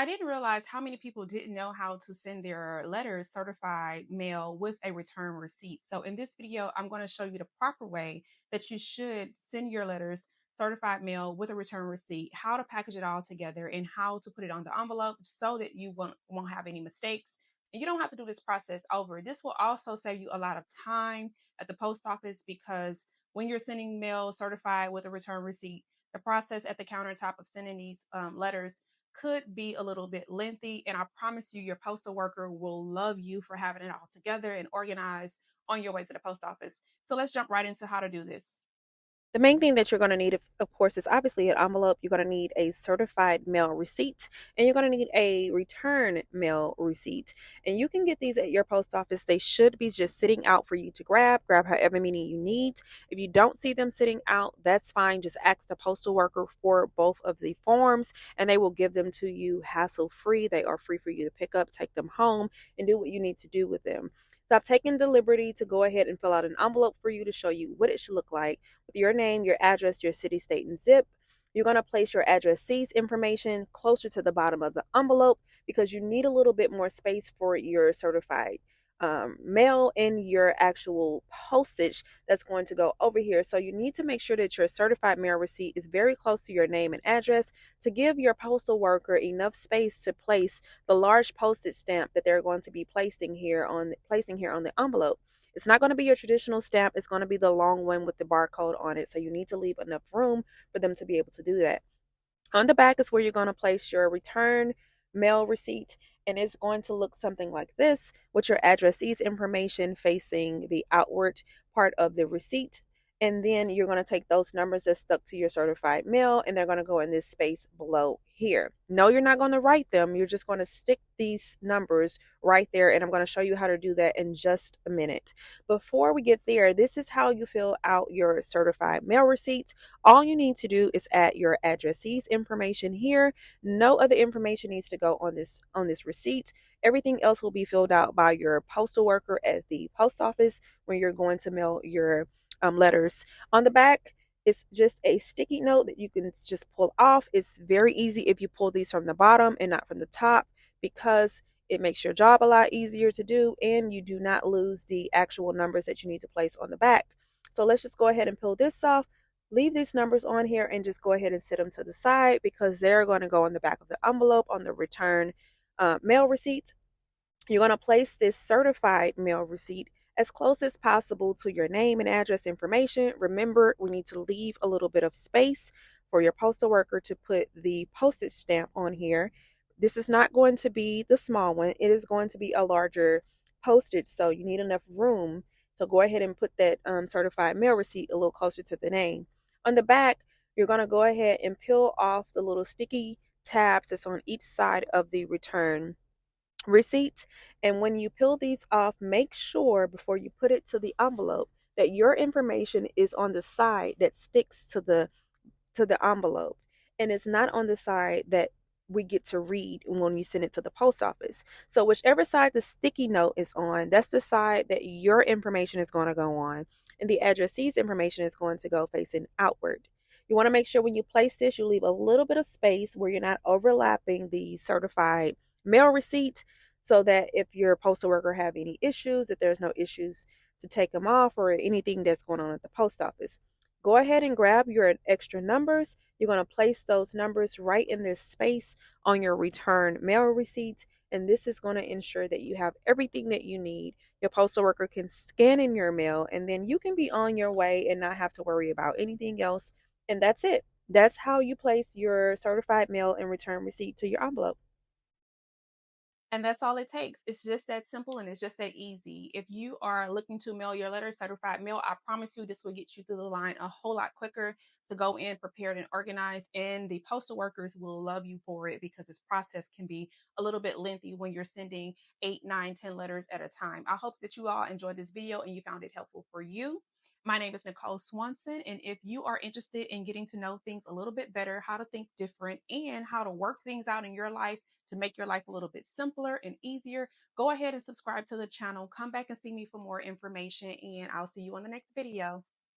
I didn't realize how many people didn't know how to send their letters certified mail with a return receipt. So, in this video, I'm going to show you the proper way that you should send your letters certified mail with a return receipt, how to package it all together, and how to put it on the envelope so that you won't have any mistakes. And you don't have to do this process over. This will also save you a lot of time at the post office because when you're sending mail certified with a return receipt, the process at the countertop of sending these letters could be a little bit lengthy. And I promise you, your postal worker will love you for having it all together and organized on your way to the post office. So let's jump right into how to do this. The main thing that you're going to need, of course, is obviously an envelope. You're going to need a certified mail receipt, and you're going to need a return mail receipt. And you can get these at your post office. They should be just sitting out for you to grab however many you need. If you don't see them sitting out, that's fine. Just ask the postal worker for both of the forms, and they will give them to you hassle free. They are free for you to pick up, take them home, and do what you need to do with them. So I've taken the liberty to go ahead and fill out an envelope for you to show you what it should look like with your name, your address, your city, state, and zip. You're going to place your addressee's information closer to the bottom of the envelope because you need a little bit more space for your certified mail and your actual postage that's going to go over here. So you need to make sure that your certified mail receipt is very close to your name and address to give your postal worker enough space to place the large postage stamp that they're going to be placing here on the envelope. It's not going to be your traditional stamp. It's going to be the long one with the barcode on it. So you need to leave enough room for them to be able to do that. On the back is where you're going to place your return mail receipt, and it's going to look something like this with your addressee's information facing the outward part of the receipt. And then you're going to take those numbers that stuck to your certified mail and they're going to go in this space below here. No, you're not going to write them. You're just going to stick these numbers right there. And I'm going to show you how to do that in just a minute. Before we get there, this is how you fill out your certified mail receipt. All you need to do is add your addressee's information here. No other information needs to go on this receipt. Everything else will be filled out by your postal worker at the post office when you're going to mail your letters. On the back, it's just a sticky note that you can just pull off. It's very easy if you pull these from the bottom and not from the top because it makes your job a lot easier to do and you do not lose the actual numbers that you need to place on the back. So let's just go ahead and pull this off. Leave these numbers on here and just go ahead and sit them to the side because they're going to go on the back of the envelope on the return mail receipt. You're going to place this certified mail receipt as close as possible to your name and address information. Remember, we need to leave a little bit of space for your postal worker to put the postage stamp on here. This is not going to be the small one, it is going to be a larger postage, so you need enough room. So go ahead and put that certified mail receipt a little closer to the name. On the back, you're going to go ahead and peel off the little sticky tabs that's on each side of the return receipt. And when you peel these off, make sure before you put it to the envelope that your information is on the side that sticks to the envelope and it's not on the side that we get to read when you send it to the post office. So whichever side the sticky note is on, that's the side that your information is going to go on, and the addressee's information is going to go facing outward. You want to make sure when you place this, you leave a little bit of space where you're not overlapping the certified mail receipt so that if your postal worker have any issues, that there's no issues to take them off or anything that's going on at the post office. Go ahead and grab your extra numbers. You're going to place those numbers right in this space on your return mail receipt. And this is going to ensure that you have everything that you need. Your postal worker can scan in your mail and then you can be on your way and not have to worry about anything else. And that's it. That's how you place your certified mail and return receipt to your envelope. And that's all it takes. It's just that simple and it's just that easy. If you are looking to mail your letter certified mail, I promise you this will get you through the line a whole lot quicker to go in prepared and organized. And the postal workers will love you for it because this process can be a little bit lengthy when you're sending 8, 9, 10 letters at a time. I hope that you all enjoyed this video and you found it helpful for you. My name is Nicole Swanson, and if you are interested in getting to know things a little bit better, how to think different, and how to work things out in your life to make your life a little bit simpler and easier, go ahead and subscribe to the channel. Come back and see me for more information, and I'll see you on the next video.